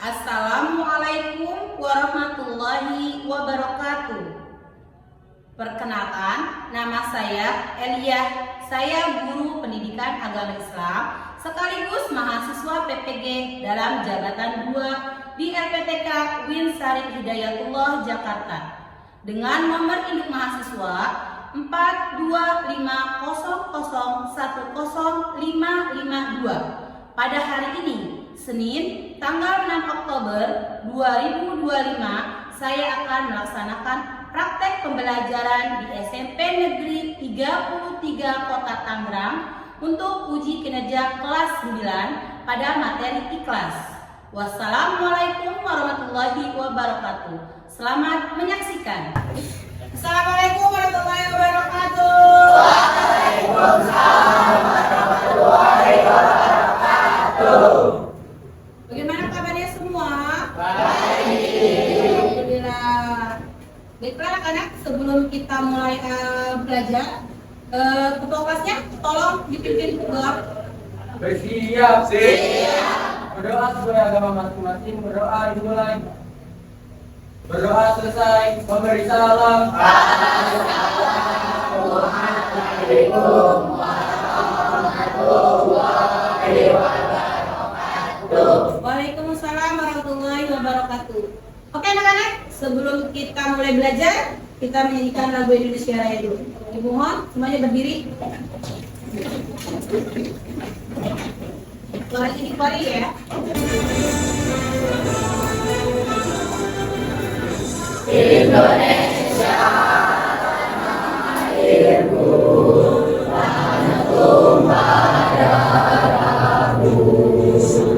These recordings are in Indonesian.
Assalamualaikum warahmatullahi wabarakatuh. Perkenalkan, nama saya Elia. Saya guru pendidikan agama Islam sekaligus mahasiswa PPG dalam jabatan 2 di LPTK Win Syarif Hidayatullah Jakarta dengan nomor induk mahasiswa 42500100552. Pada hari ini, Senin, tanggal 6 Oktober 2025, saya akan melaksanakan praktek pembelajaran di SMP Negeri 33 Kota Tangerang untuk uji kinerja kelas 9 pada materi ikhlas. Wassalamualaikum warahmatullahi wabarakatuh. Selamat menyaksikan. Assalamualaikum warahmatullahi wabarakatuh. Waalaikumsalam warahmatullahi wabarakatuh. Bagaimana kabarnya semua? Baik. Alhamdulillah. Baiklah anak-anak, sebelum kita mulai belajar, ketua kelasnya tolong dipimpin ke doa. Bersiap. Berdoa sesuai agama masing-masing. Berdoa dimulai. Berdoa selesai. Memberi salam. Assalamualaikum warahmatullahi wabarakatuh. Waalaikumsalam warahmatullahi wabarakatuh. Oke anak-anak, sebelum kita mulai belajar, kita menyanyikan lagu Indonesia Raya dulu. Dimohon semuanya berdiri. Lagi di pari ya. Indonesia airku, tanah tumpah darahku.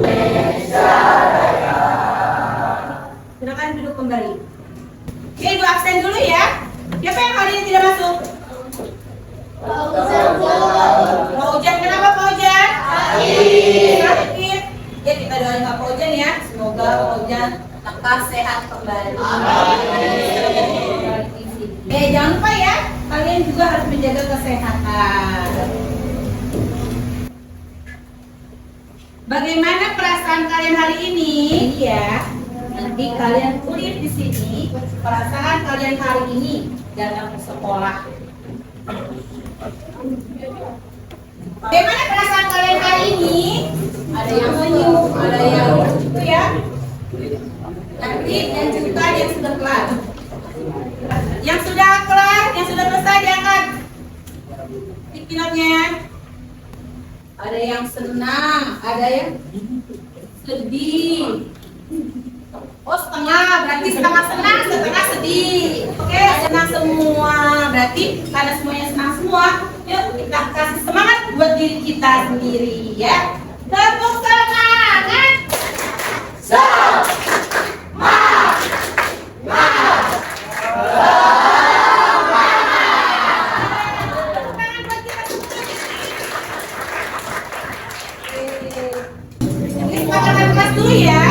Indonesia Raya. Silakan duduk kembali. Oke, Ibu absen dulu ya. Siapa yang hari ini tidak masuk? Pak Ujan, kenapa Pak Ujan? Sakit. Ya kita doain Pak Ujan ya. Semoga Pak Ujan lekas sehat kembali. Jangan lupa ya, kalian juga harus menjaga kesehatan. Bagaimana perasaan kalian hari ini? Ya, nanti kalian tulis di sini perasaan kalian hari ini datang ke sekolah. Bagaimana perasaan kalian hari ini? Ada yang senyum, ada yang gitu ya. Nanti yang juga yang sudah kelar. Yang sudah kelar, yang sudah selesai diangkat. Pikirannya. Ada yang senang, ada yang sedih. Oh setengah, berarti setengah senang, setengah sedih. Oke, senang semua. Berarti karena semuanya senang semua, yuk kita kasih semangat buat diri kita sendiri ya. Tepuk semangat. Kesepakatan kelas dulu ya.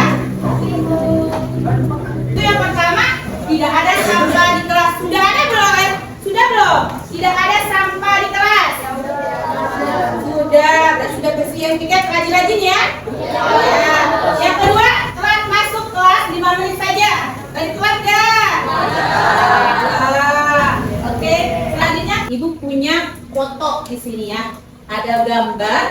Itu yang pertama, tidak ada sampah di kelas. Sudah ada belum? Sudah belum? Tidak ada sampah di kelas. Sudah bersih yang tiket rajin-rajin ya. Ya. Yang kedua, telat masuk kelas 5 menit saja. Tadi telat gak? Oke, selanjutnya Ibu punya foto di sini ya. Ada gambar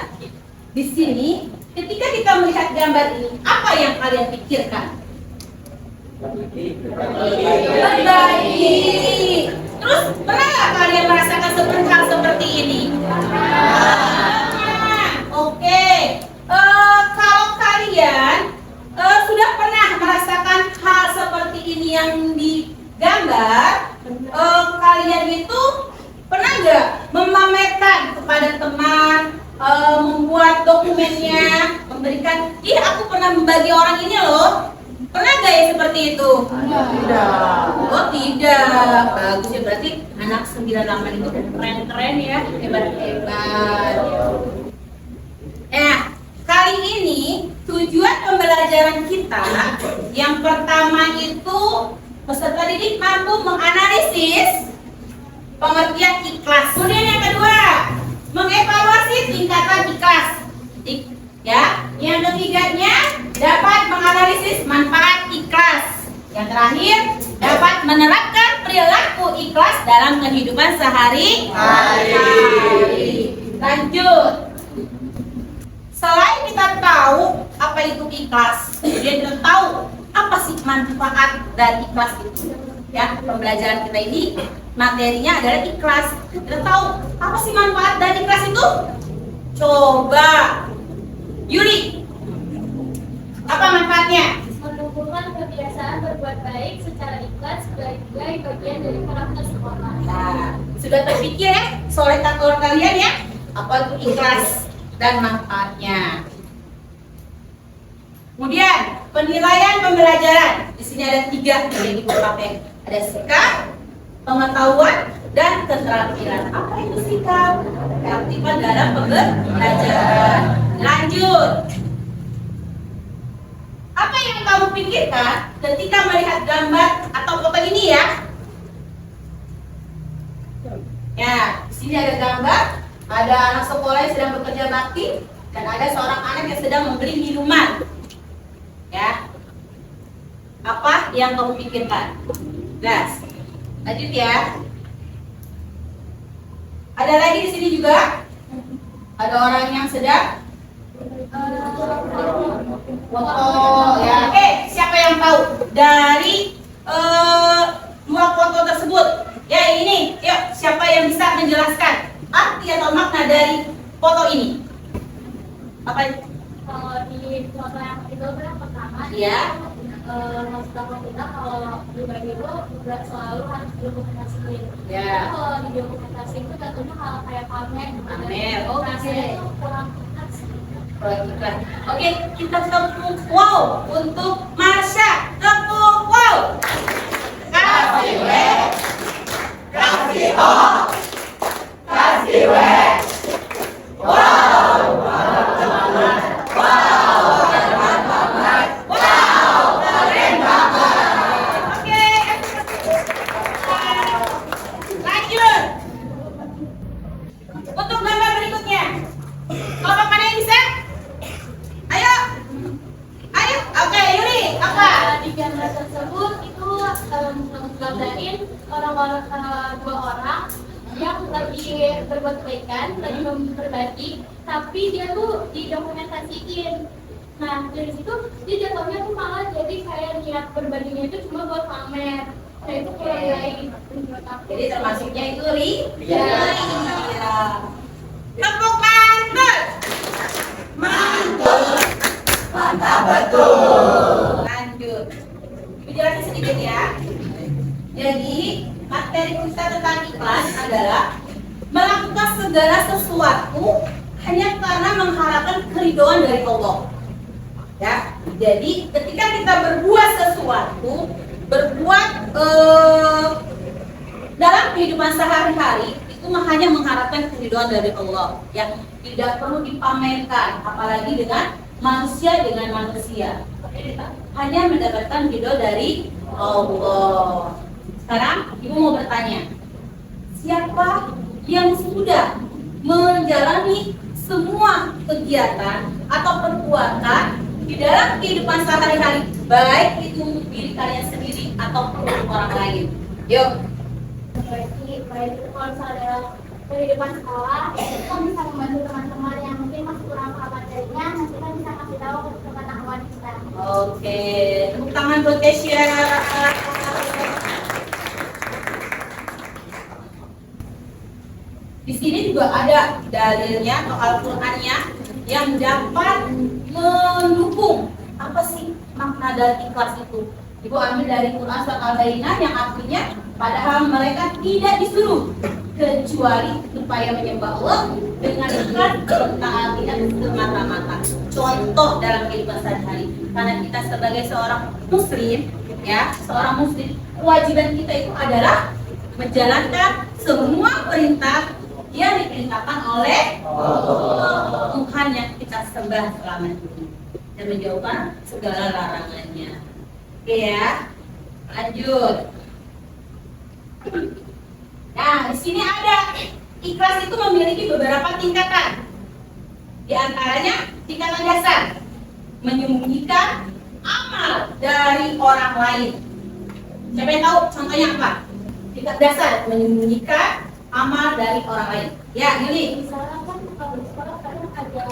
di sini. Ketika kita melihat gambar ini, apa yang kalian pikirkan? Berbagi. Terus pernah nggak kalian merasakan hal seperti ini? Oke. Kalau kalian sudah pernah merasakan hal seperti ini yang digambar, kalian itu pernah nggak memamerkan kepada teman, membuat dokumennya, memberikan, aku pernah membagi orang ini loh. Pernah nggak ya seperti itu? Tidak. Oh tidak. Bagus ya, berarti anak 98 itu keren-keren ya, hebat-hebat. Kali ini tujuan pembelajaran kita yang pertama itu peserta didik mampu menganalisis pengertian ikhlas. Kemudian yang kedua, mengevaluasi tingkatan ikhlas. Ya, yang ketiganya dapat menganalisis analisis manfaat ikhlas. Yang terakhir, dapat menerapkan perilaku ikhlas dalam kehidupan sehari-hari. Lanjut. Selain kita tahu apa itu ikhlas, kemudian kita tahu apa sih manfaat dari ikhlas itu. Ya, pembelajaran kita ini materinya adalah ikhlas. Kita tahu apa sih manfaat dari ikhlas itu? Coba, Yuli, apa manfaatnya? Menumbuhkan kebiasaan berbuat baik secara ikhlas sebagai bagian dari karakter seseorang. Nah, sudah terpikir ya, sore kantor kalian ya, apa itu ikhlas dan manfaatnya. Kemudian penilaian pembelajaran. Di sini ada 3 yang dipakai. Ada sikap, pengetahuan, dan keterampilan. Apa itu sikap? Keaktifan dalam pembelajaran. Lanjut. Apa yang kamu pikirkan ketika melihat gambar atau foto ini ya? Ya, di sini ada gambar, ada anak sekolah yang sedang bekerja bakti, dan ada seorang anak yang sedang membeli minuman. Ya, apa yang kamu pikirkan? Gas. Lanjut ya. Ada lagi di sini juga. Ada orang yang sedang foto. Ya, oke. Siapa yang tahu dari 2 foto tersebut? Ya ini. Yuk, siapa yang bisa menjelaskan arti atau makna dari foto ini? Apa itu? Kalau di foto yang itu yang pertama, Iya. maksud aku kita kalau pribadi itu juga selalu harus dokumentasiin. Ya. Kalau di dokumentasi itu tentunya hal kayak pamer. Pamer. Oh, Oke. rasanya itu kurang tepat sih. Iklan. Oke, kita tepuk wow untuk Marsha. Tepuk wow. Kasih we. Kasih oh. Kasih we. Wow. Keren banget. Oke. Lanjut. Untuk gambar berikutnya. Kelompok mana yang bisa? Ayo. Ayo. Oke, Yuli, apa? Di gambar tersebut itu menggambarin orang-orang 2 orang yang lagi berbuat kebaikan, lagi berbagi, tapi dia tuh didokumentasiin. Nah dari situ dia jatuhnya tuh malah jadi kayak niat berbaginya itu cuma buat pamer. Nah itu kurang baik menurut aku. Jadi termasuknya itu Iya. Iya. Tepuk mantul. Mantul. Mantap betul. Lanjut. Ibu jelasin sedikit ya. Jadi materi kita tentang ikhlas adalah melakukan segala sesuatu hanya karena mengharapkan keridhaan dari Allah. Ya, jadi ketika kita berbuat sesuatu, berbuat dalam kehidupan sehari-hari itu hanya mengharapkan keridhaan dari Allah, yang tidak perlu dipamerkan, apalagi dengan manusia dengan manusia. Kita hanya mendapatkan ridho dari Allah. Sekarang ibu mau bertanya, siapa yang sudah menjalani semua kegiatan atau perbuatan di dalam kehidupan sehari-hari, baik itu untuk diri kalian sendiri atau untuk orang lain? Yuk. Baik itu kalau misalnya kehidupan sekolah, kita bisa membantu teman-teman yang mungkin masih kurang paham materinya, nanti kita bisa kasih tahu ke pengetahuan kita. Oke, tepuk tangan buat Kesia. Di sini juga ada dalilnya atau Al-Qur'annya yang dapat mendukung apa sih makna dari ikhlas itu. Ibu ambil dari Quran surat Al-Baqarah yang artinya padahal mereka tidak disuruh kecuali supaya menyembah Allah dengan ikhlas mentaatinya semata-mata. Contoh dalam kehidupan sehari-hari, karena kita sebagai seorang muslim, ya, seorang muslim, kewajiban kita itu adalah menjalankan semua perintah yang diperintahkan oleh Tuhan yang kita sembah selama ini dan menjauhkan segala larangannya. Oke ya, lanjut. Nah, di sini ada ikhlas itu memiliki beberapa tingkatan. Di antaranya tingkatan dasar, menyembunyikan amal dari orang lain. Siapa yang tahu contohnya apa? Tingkat dasar menyembunyikan amal dari orang lain. Ya, Yuli. Misalnya kan kalau di sekolah kadang ada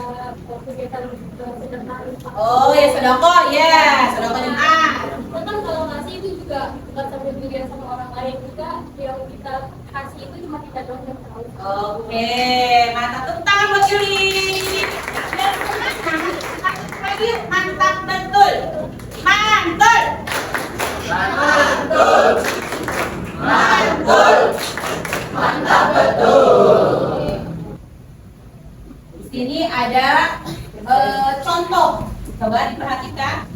kegiatan sedekah. Oh ya, sedekah ya, sedekah Jumat. Kita kan kalau ngasih itu juga bukan sambil diberikan sama orang lain juga, yang kita kasih itu cuma kita doang yang tahu. Oke, mantap, tepuk tangan buat Yuli. Dan lagi mantap betul, mantul. Mantul. Mantul. Mantap betul. Di sini ada contoh, coba diperhatikan.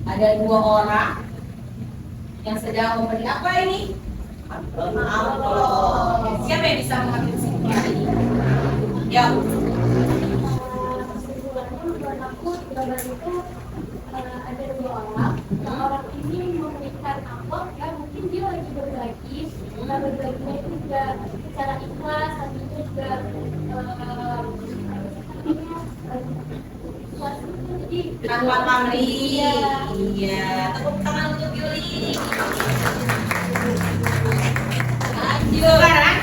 Ada dua orang yang sedang memberi apa ini? Amplop. Siapa yang bisa mengambil kesimpulan ini? Ya. Kesimpulannya menurut aku gambar itu ada dua orang. Yang orang ini memberikan amplop, ya mungkin dia lagi berbagi. Nah, berbaginya itu juga secara ikhlas, tapi juga jadi Tanpa pamrih. Iya. Tepuk tangan untuk Yuli. Lanjut. Sekarang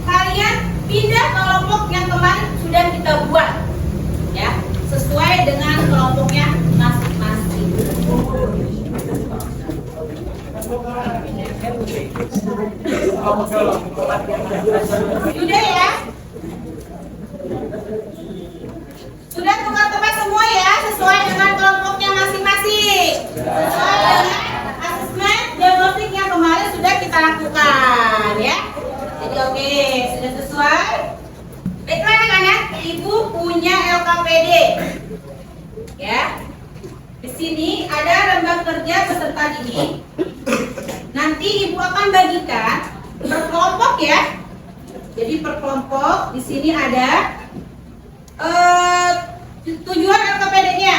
kalian pindah kelompok yang kemarin sudah kita buat, ya, sesuai dengan kelompoknya masing-masing. Sudah ya? Sudah teman-teman semua ya, sesuai dengan kelompoknya masing-masing. Sesuai dengan asesmen diagnostik yang kemarin sudah kita lakukan ya. Jadi oke, sudah sesuai. Baiklah anak-anak, Ibu punya LKPD. Ya. Di sini ada lembar kerja peserta didik. Nanti Ibu akan bagikan per kelompok ya. Jadi per kelompok di sini ada tujuan LKPD-nya.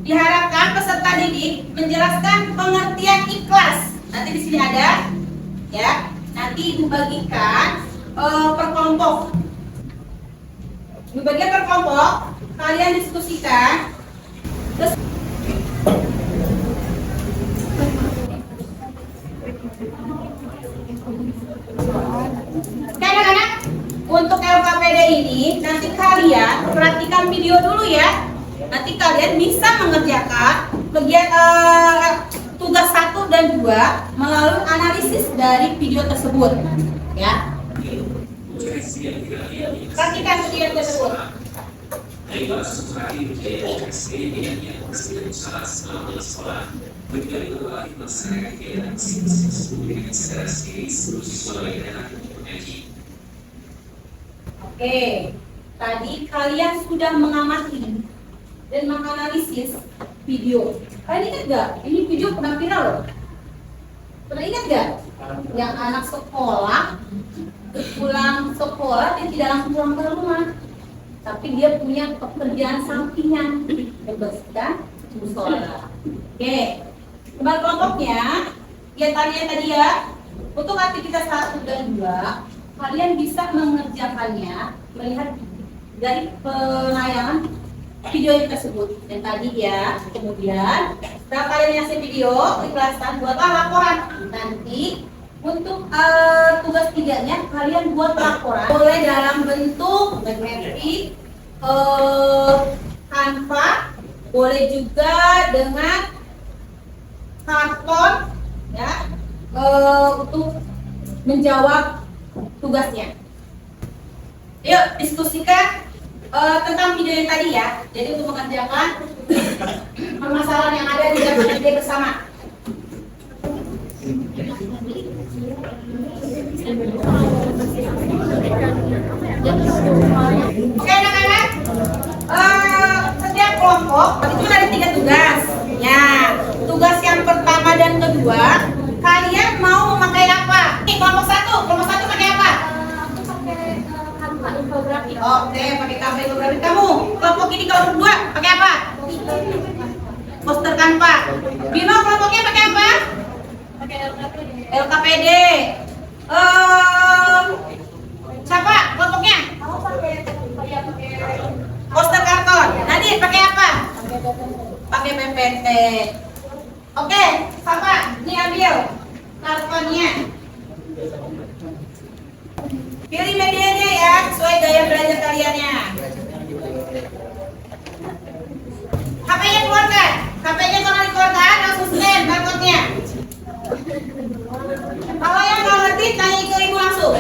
Diharapkan peserta didik menjelaskan pengertian ikhlas. Nanti di sini ada, ya. Nanti Ibu bagikan per kelompok. Ibu bagikan per kelompok. Kalian diskusikan. Terus anak-anak, untuk LKPD ini nanti kalian perhatikan video dulu ya. Nanti kalian bisa mengerjakan kegiatan tugas 1 dan 2 melalui analisis dari video tersebut ya. Perhatikan video tersebut. Oke, tadi kalian sudah mengamati dan menganalisis video. Kalian ingat gak? Ini video pernah viral loh. Pernah ingat gak? Yang anak sekolah pulang sekolah dia tidak langsung pulang ke rumah, tapi dia punya pekerjaan sampingan membersihkan musola. Oke, kembali kelompoknya. Ya tadi ya. Untuk aktivitas 1 dan 2 kalian bisa mengerjakannya melihat dari penayangan video yang tersebut yang tadi ya. Kemudian setelah kalian nyaksikan video, ikhlasan buatlah laporan. Nanti untuk tugas 3-nya kalian buat laporan boleh dalam bentuk magnetik, Canva, boleh juga dengan karton ya, untuk menjawab tugasnya. Yuk diskusikan tentang video yang tadi ya. Jadi untuk mengerjakan permasalahan yang ada di dalam video bersama. Oke anak-anak, setiap kelompok itu ada 3 tugas. Ya, tugas yang pertama dan kedua, kalian mau memakai apa? Kelompok 1 pakai apa? Aku pakai Canva infografik. Oke, pakai Canva infografik. Kamu kelompok ini kelompok 2 pakai apa? Poster Canva. Bima kelompoknya pakai apa? Pakai LKPD. LKPD. Siapa kelompoknya? Aku pakai Poster karton. Nadine pakai apa? Pakai PPT. Oke, Papa, ini ambil kartonnya. Pilih medianya ya, sesuai gaya belajar kaliannya. HP-nya keluarkan. HP-nya kalau dikeluarkan, langsung scan barcode-nya. Kalau yang nggak ngerti, tanya ke ibu langsung.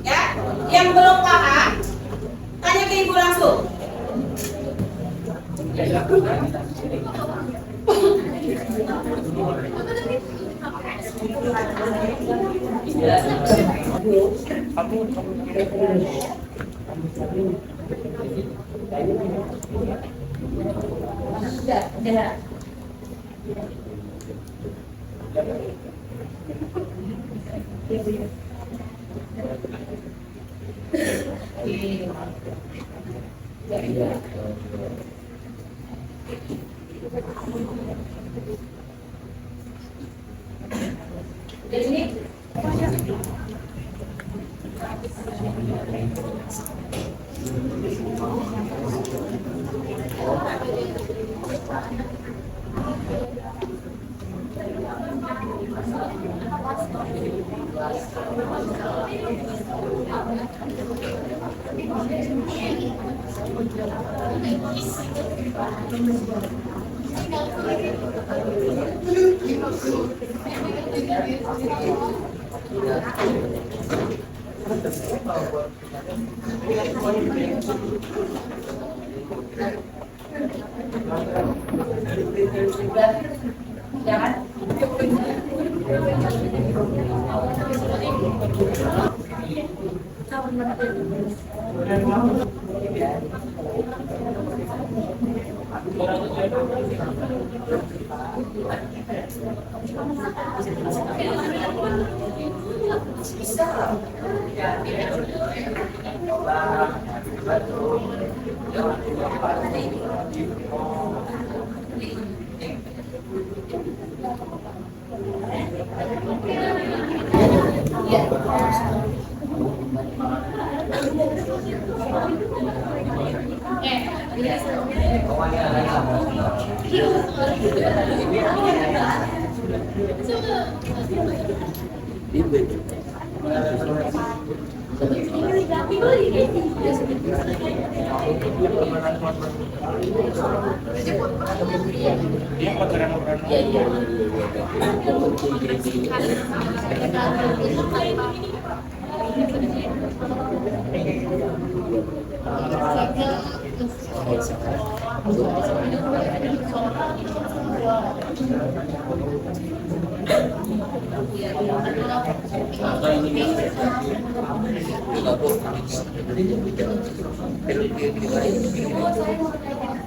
Ya, yang belum paham, tanya ke ibu langsung. Jadi ini jangan.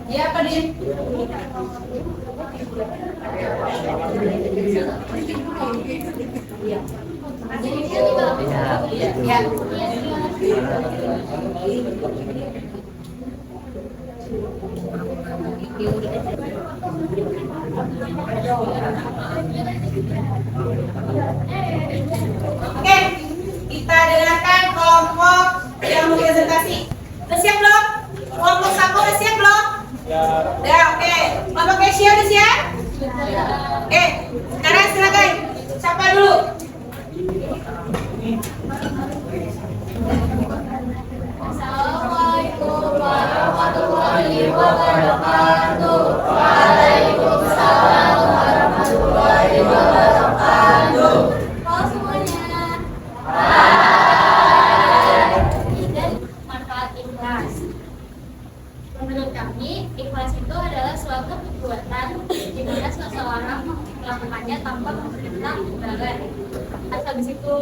Ya, Pak Din. Ya. Oke, kita dengarkan kelompok yang presentasi. Udah siap belum? Kelompok satu udah siap belum? Udah, oke. Kelompok Asia udah siap? Oke, sekarang silakan. Siapa dulu? Assalamualaikum warahmatullahi wabarakatuh. Waalaikumsalam warahmatullahi wabarakatuh. Halo semuanya. Hai. Dan manfaat ikhlas. Menurut kami, ikhlas itu adalah suatu perbuatan di mana seseorang melakukannya tanpa meminta imbalan. Asal di situ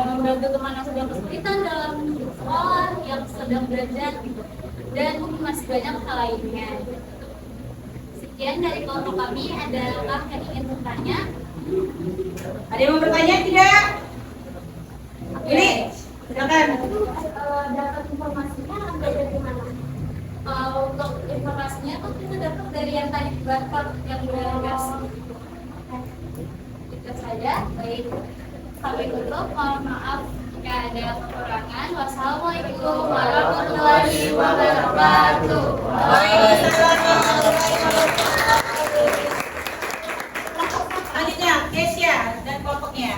membantu teman yang sedang kesulitan dalam sekolah, yang sedang belajar, dan masih banyak hal lainnya. Sekian dari kelompok kami. Adakah yang ingin bertanya? Ada yang mau bertanya tidak? Ini, silakan. Dapat informasinya ada dari mana? Untuk informasinya tuh kita dapat dari yang tadi bakal yang versi. Itu saja. Baik. Sampai tutup. Mohon maaf jika ada kekurangan. Wassalamualaikum warahmatullahi wabarakatuh. Waalaikumsalam warahmatullahi wabarakatuh. Selanjutnya, Kesia dan kelompoknya.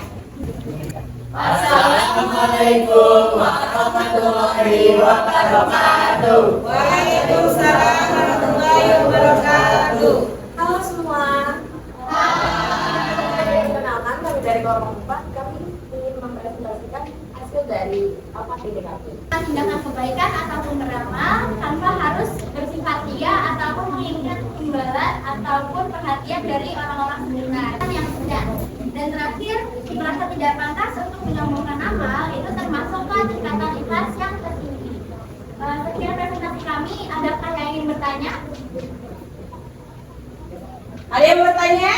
Assalamualaikum warahmatullahi wabarakatuh. Waalaikumsalam warahmatullahi wabarakatuh. Halo semua. Perkenalkan, kami dari kelompok 4. Kami ingin mempresentasikan hasil dari PDKT. Tindakan kebaikan ataupun beramal tanpa harus bersifat ria ataupun menginginkan imbalan ataupun perhatian dari orang-orang sekitar yang sedang. Dan terakhir, merasa tidak pantas untuk menyombongkan amal itu termasuklah tingkatan ikhlas yang tertinggi. Sekian presentasi kami. Adakah yang ingin bertanya? Ada yang bertanya?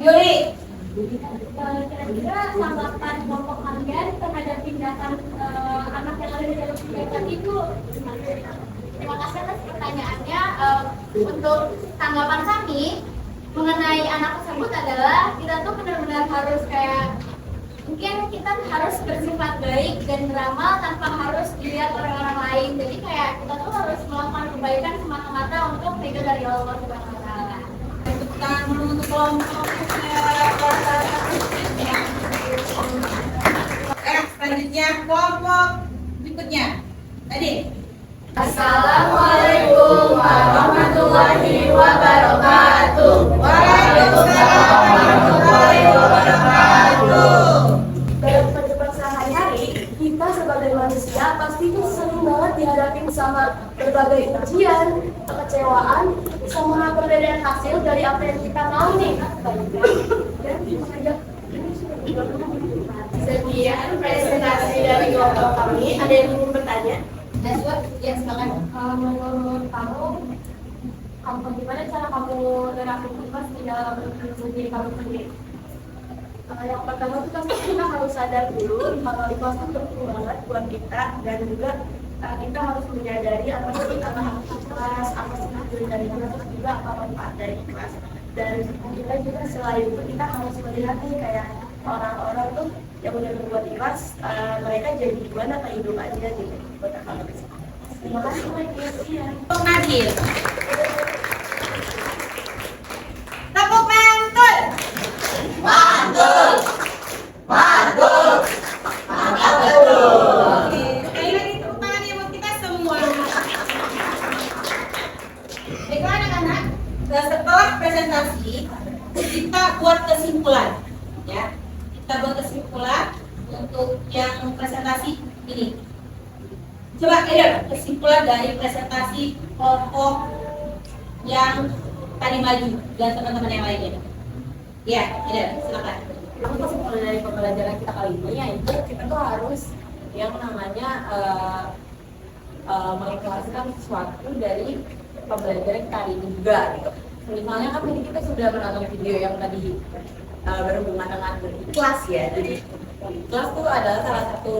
Yuli. Kira-kira tanggapan kelompok kalian terhadap tindakan anak yang ada di dalam tindakan itu gimana? Terima kasih atas pertanyaannya. Untuk tanggapan kami mengenai anak tersebut adalah kita tuh benar-benar harus kayak mungkin kita harus bersifat baik dan beramal tanpa harus dilihat orang-orang lain. Jadi kayak kita tuh harus melakukan kebaikan semata-mata untuk ridho dari Allah Subhanahu wa Ta'ala. Tepuk tangan dulu untuk kelompoknya. Selanjutnya kelompok berikutnya. Tadi. Assalamualaikum warahmatullahi wabarakatuh. Waalaikumsalam warahmatullahi wabarakatuh. Dalam kehidupan sehari-hari, kita sebagai manusia pasti sering banget dihadapin sama berbagai ujian, kekecewaan, sama perbedaan hasil dari apa yang kita mau nih. Sekian presentasi dari kelompok kami. Ada yang ingin bertanya? Ya, silakan. Menurut kamu gimana cara kamu nerapin ikhlas di dalam diri kamu sendiri? Yang pertama itu pasti kita harus sadar dulu kalau ikhlas itu penting banget buat kita, dan juga kita harus menyadari apa sih ikhlas, apa sih tujuan dari ikhlas, terus juga apa manfaat dari ikhlas. Dan kita juga selain itu kita harus melihat nih kayak orang-orang tuh yang udah berbuat ikhlas, mereka jadi gimana kehidupannya gitu buat apa. Terima kasih Mike. Untuk Nadil. Tepuk mantul. Mantul. Mantul. Mantap betul. Oke, sekali lagi tepuk tangan ya buat kita semua. Baiklah anak-anak, setelah presentasi kita buat kesimpulan, ya. Kita buat kesimpulan untuk yang presentasi ini. Coba Eder, kesimpulan dari presentasi kelompok yang tadi maju dan teman-teman yang lainnya. Ya, Eder, silakan. Aku kesimpulan dari pembelajaran kita kali ini yaitu kita tuh harus yang namanya mengikhlaskan sesuatu dari pembelajaran kita hari ini juga gitu. Misalnya kan tadi kita sudah menonton video yang tadi berhubungan dengan ikhlas ya. Jadi ikhlas itu adalah salah satu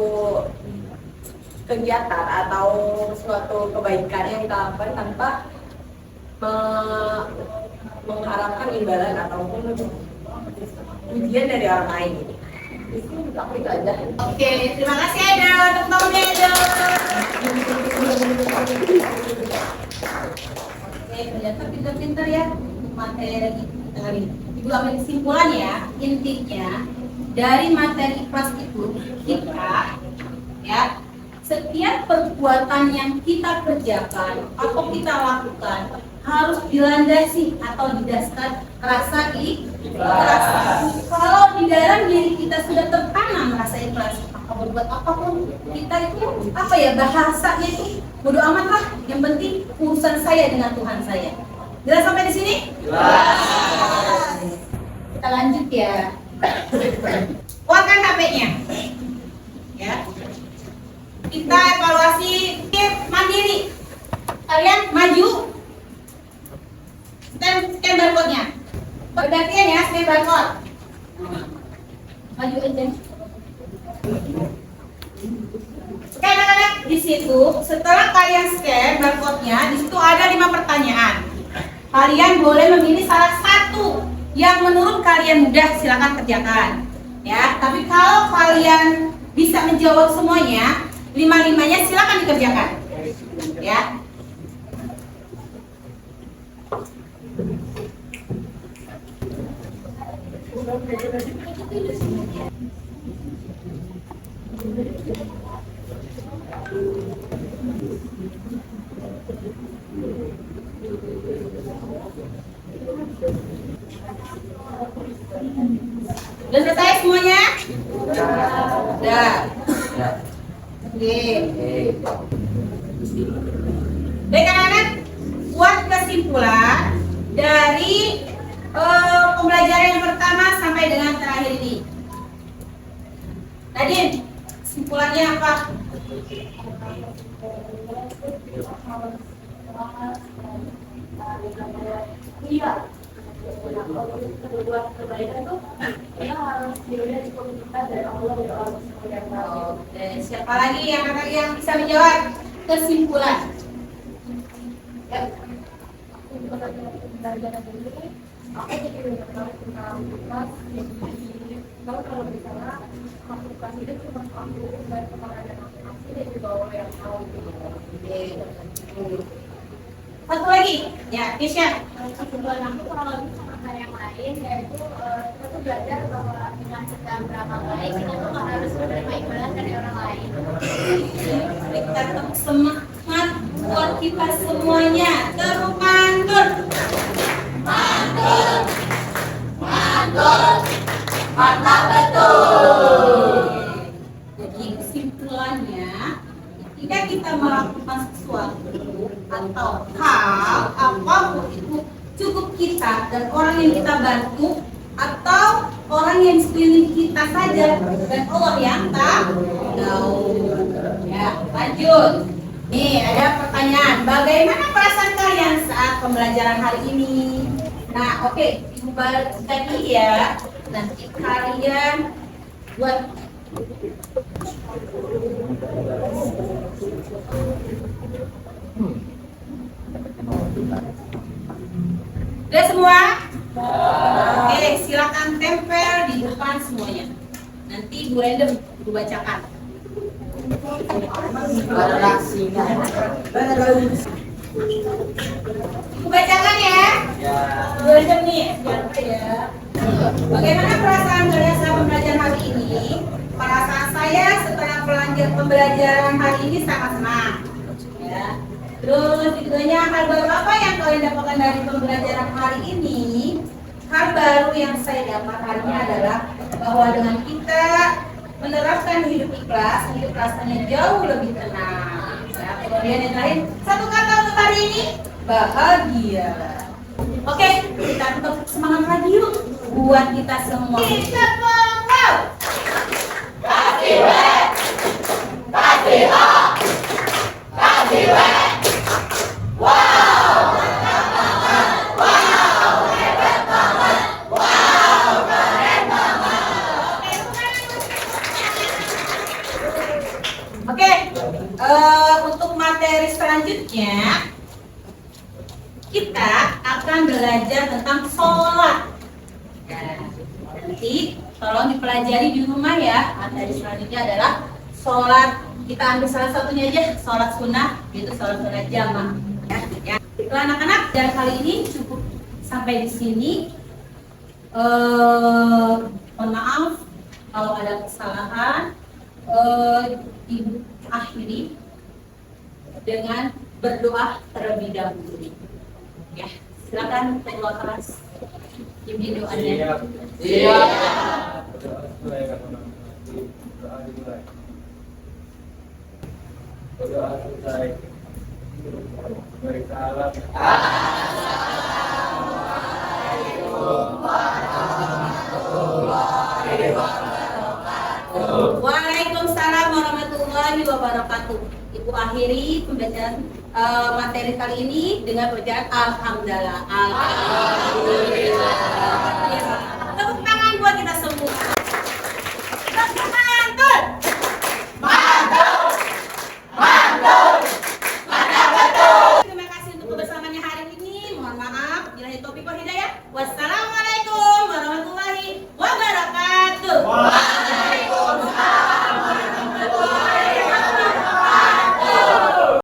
kegiatan atau suatu kebaikan yang kita lakukan tanpa mengharapkan imbalan ataupun ujian dari orang lain. Itu aku itu aja. Oke, terima kasih Eder. Tepuk tangan Eder. Oke, ternyata pintar-pintar ya materi kita hari ini. Ibu ambil kesimpulan ya, intinya dari materi ikhlas itu kita ya setiap perbuatan yang kita kerjakan atau kita lakukan harus dilandasi atau didasarkan rasa ikhlas. Kalau di dalam diri kita sudah tertanam rasa ikhlas, maka berbuat apapun kita itu apa ya bahasanya itu bodo amat lah. Yang penting urusan saya dengan Tuhan saya. Jelas sampai di sini? Jelas. Kita lanjut ya. Keluarkan HP-nya. Ya. Kita evaluasi mandiri. Kalian maju. Scan barcode-nya. Bergantian ya, scan barcode. Maju aja. Oke anak-anak, di situ setelah kalian scan barcode-nya, di situ ada 5 pertanyaan. Kalian boleh memilih salah satu yang menurut kalian mudah, silakan kerjakan. Ya, tapi kalau kalian bisa menjawab semuanya, 5-5-nya silakan dikerjakan. Ya. Udah selesai semuanya? Udah. Oke. Baik anak-anak, buat kesimpulan dari pembelajaran yang pertama sampai dengan terakhir ini. Nadine, kesimpulannya apa? Iya. Kedua kebaikan itu kita harus dilihat di komunitas dari Allah dan orang yang baik. Dan siapa lagi yang bisa menjawab kesimpulan? Ya. Aku jadi tertarik tentang komunitas. Kalau misalnya komunitas itu cuma aku dan teman-teman aku dan juga orang yang tahu. Satu lagi, ya, Tisha. Kesimpulan aku kurang lebih sama kayak yang lain, yaitu kita tuh belajar bahwa dengan kita beramal baik kita tuh nggak harus menerima imbalan dari orang lain. Kita tetap semangat buat kita semuanya. Terus mantul. Mantap betul. Jadi kesimpulannya, ketika kita melakukan sesuatu atau hal apapun itu, cukup kita dan orang yang kita bantu atau orang yang di sekeliling kita saja, dan Allah yang tahu. Ya, lanjut. Nih ada pertanyaan, bagaimana perasaan kalian saat pembelajaran hari ini? Nah, oke, Ibu balik tadi ya. Nanti kalian buat udah semua? Oke, silakan tempel di depan semuanya. Nanti Bu random Bu bacakan. Bu bacakan ya. Bu random nih, jangan lupa ya. Bagaimana perasaan kalian saat pembelajaran hari ini? Perasaan saya setelah pembelajaran hari ini sangat senang. Ya. Terus keduanya, hal baru apa yang kalian dapatkan dari pembelajaran hari ini? Hal baru yang saya dapat hari ini adalah bahwa dengan kita menerapkan hidup ikhlas, hidup rasanya jauh lebih tenang. Ya, kemudian yang lain, satu kata untuk hari ini, bahagia. Oke, kita tetap semangat lagi yuk buat kita semua. Kita mau. Kasih wek, kasih hak, kasih wek. Wow, mantap banget. Wow, hebat banget. Wow, keren banget. Oke, untuk materi selanjutnya kita akan belajar tentang sholat. Nah, nanti tolong dipelajari di rumah ya. Materi selanjutnya adalah sholat. Kita ambil salah satunya aja, sholat sunnah, yaitu sholat sunnah jamaah. Ya. Baiklah anak-anak, dan kali ini cukup sampai di sini. Mohon maaf kalau ada kesalahan. Ibu akhiri dengan berdoa terlebih dahulu. Ya, silakan berdoa keras. Ini doanya. Siap. Berdoa selesai. Beri salam. Waalaikumsalam warahmatullahi wabarakatuh. Ibu akhiri pembacaan materi kali ini dengan bacaan Alhamdulillah. Alhamdulillah.